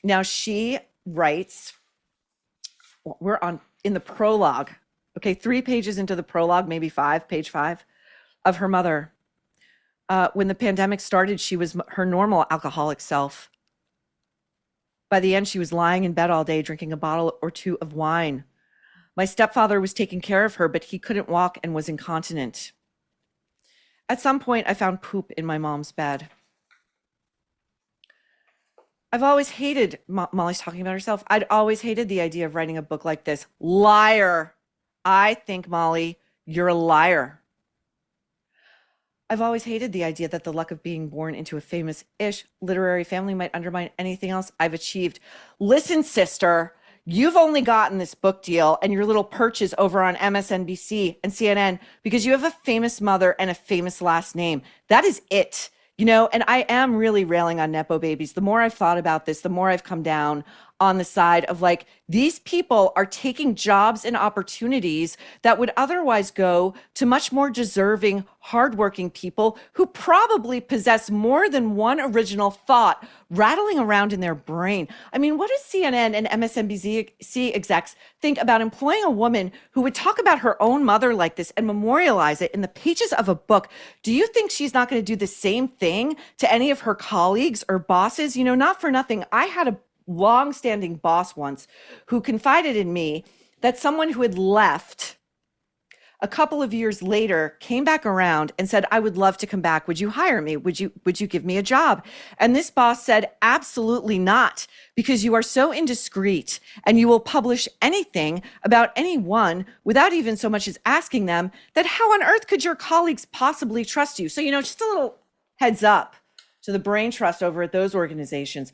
Now she writes, we're on in the prologue. Okay, 3 pages into the prologue, maybe five, page 5 of her mother. When the pandemic started, she was her normal alcoholic self. By the end, she was lying in bed all day, drinking a bottle or two of wine. My stepfather was taking care of her, but he couldn't walk and was incontinent. At some point, I found poop in my mom's bed. I've always hated, Molly's talking about herself. I'd always hated the idea of writing a book like this. Liar. I think, Molly, you're a liar. I've always hated the idea that the luck of being born into a famous-ish literary family might undermine anything else I've achieved. Listen, sister, you've only gotten this book deal and your little perches over on MSNBC and CNN because you have a famous mother and a famous last name. That is it. And I am really railing on Nepo babies. The more I've thought about this, the more I've come down on the side of like, these people are taking jobs and opportunities that would otherwise go to much more deserving, hardworking people who probably possess more than one original thought rattling around in their brain. I mean, what does CNN and MSNBC execs think about employing a woman who would talk about her own mother like this and memorialize it in the pages of a book? Do you think she's not going to do the same thing to any of her colleagues or bosses? Not for nothing. I had a long-standing boss once who confided in me that someone who had left a couple of years later came back around and said, I would love to come back. Would you hire me? Would you give me a job? And this boss said, absolutely not, because you are so indiscreet and you will publish anything about anyone without even so much as asking them, that how on earth could your colleagues possibly trust you? So, just a little heads up to the brain trust over at those organizations.